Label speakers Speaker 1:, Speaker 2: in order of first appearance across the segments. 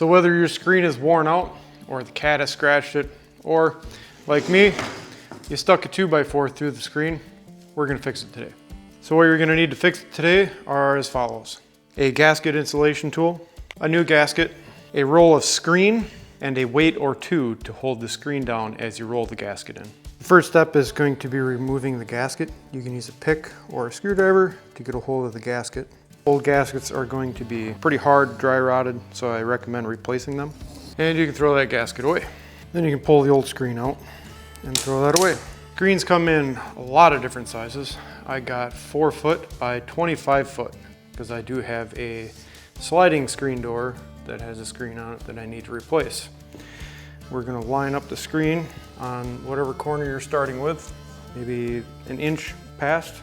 Speaker 1: So whether your screen is worn out or the cat has scratched it, or like me, you stuck a 2x4 through the screen, we're gonna fix it today. So what you're gonna need to fix it today are as follows. A gasket installation tool, a new gasket, a roll of screen, and a weight or two to hold the screen down as you roll the gasket in. The first step is going to be removing the gasket. You can use a pick or a screwdriver to get a hold of the gasket. Old gaskets are going to be pretty hard, dry rotted, so I recommend replacing them. And you can throw that gasket away. Then you can pull the old screen out and throw that away. Screens come in a lot of different sizes. I got 4 foot by 25 foot because I do have a sliding screen door that has a screen on it that I need to replace. We're gonna line up the screen on whatever corner you're starting with, maybe an inch past,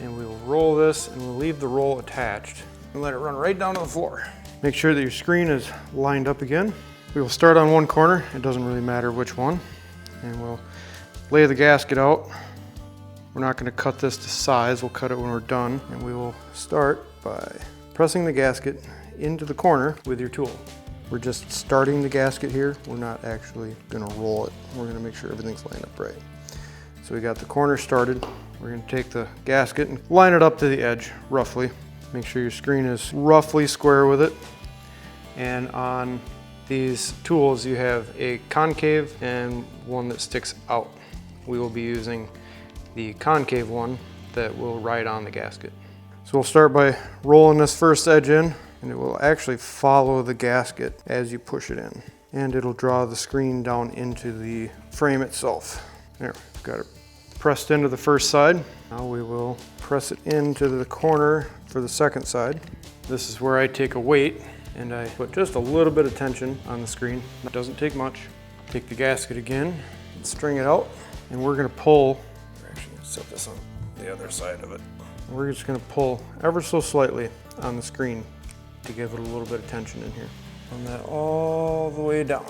Speaker 1: and we'll roll this and we'll leave the roll attached and let it run right down to the floor. Make sure that your screen is lined up again. We will start on one corner, it doesn't really matter which one, and we'll lay the gasket out. We're not gonna cut this to size, we'll cut it when we're done, and we will start by pressing the gasket into the corner with your tool. We're just starting the gasket here. We're not actually gonna roll it. We're gonna make sure everything's lined up right. So we got the corner started. We're gonna take the gasket and line it up to the edge, roughly. Make sure your screen is roughly square with it. And on these tools, you have a concave and one that sticks out. We will be using the concave one that will ride on the gasket. So we'll start by rolling this first edge in, and it will actually follow the gasket as you push it in. And it'll draw the screen down into the frame itself. There, got it pressed into the first side. Now we will press it into the corner for the second side. This is where I take a weight and I put just a little bit of tension on the screen. It doesn't take much. Take the gasket again and string it out, and we're gonna pull. We're actually gonna set this on the other side of it. We're just gonna pull ever so slightly on the screen to give it a little bit of tension in here. Run that all the way down.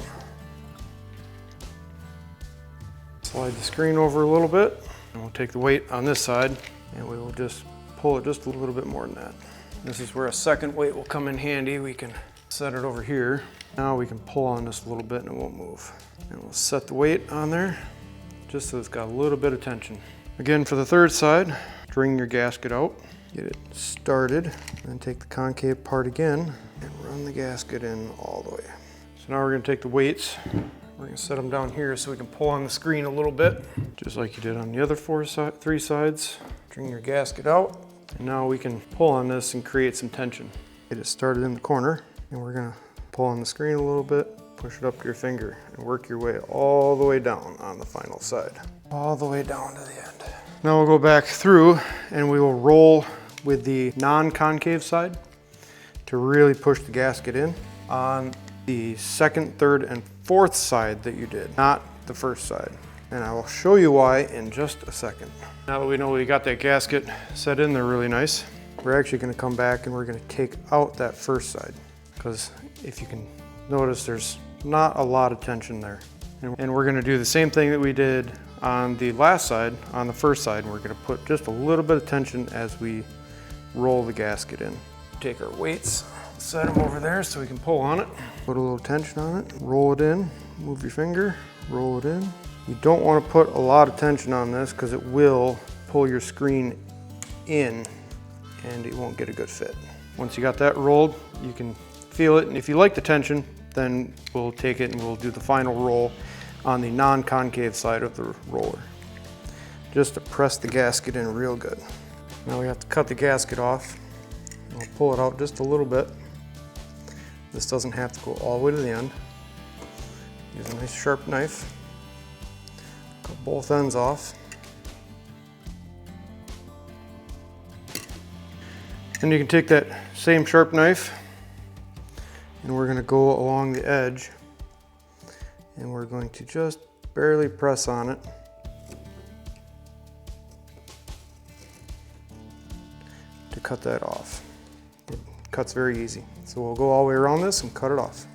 Speaker 1: Slide the screen over a little bit, and we'll take the weight on this side, and we will just pull it just a little bit more than that. This is where a second weight will come in handy. We can set it over here. Now we can pull on this a little bit and it won't move. And we'll set the weight on there, just so it's got a little bit of tension. Again, for the third side, string your gasket out, get it started, and take the concave part again and run the gasket in all the way. So now we're gonna take the weights, we're gonna set them down here so we can pull on the screen a little bit, just like you did on the other three sides. String your gasket out, and now we can pull on this and create some tension. Get it started in the corner, and we're gonna pull on the screen a little bit, push it up to your finger, and work your way all the way down on the final side. All the way down to the end. Now we'll go back through and we will roll with the non-concave side to really push the gasket in on the second, third, and fourth side that you did, not the first side. And I will show you why in just a second. Now that we know we got that gasket set in there really nice, we're actually gonna come back and we're gonna take out that first side, because if you can notice, there's not a lot of tension there. And we're gonna do the same thing that we did on the last side, on the first side, and we're gonna put just a little bit of tension as we roll the gasket in. Take our weights, set them over there so we can pull on it. Put a little tension on it, roll it in, move your finger, roll it in. You don't wanna put a lot of tension on this because it will pull your screen in and it won't get a good fit. Once you got that rolled, you can feel it, and if you like the tension, then we'll take it and we'll do the final roll on the non-concave side of the roller, just to press the gasket in real good. Now we have to cut the gasket off. We'll pull it out just a little bit. This doesn't have to go all the way to the end. Use a nice sharp knife. Cut both ends off. And you can take that same sharp knife and we're going to go along the edge and we're going to just barely press on it. To cut that off. It cuts very easy. So we'll go all the way around this and cut it off.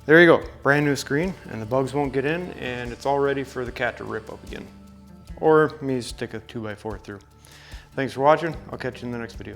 Speaker 1: There you go, brand new screen, and the bugs won't get in, and it's all ready for the cat to rip up again. Or me stick a 2x4 through. Thanks for watching, I'll catch you in the next video.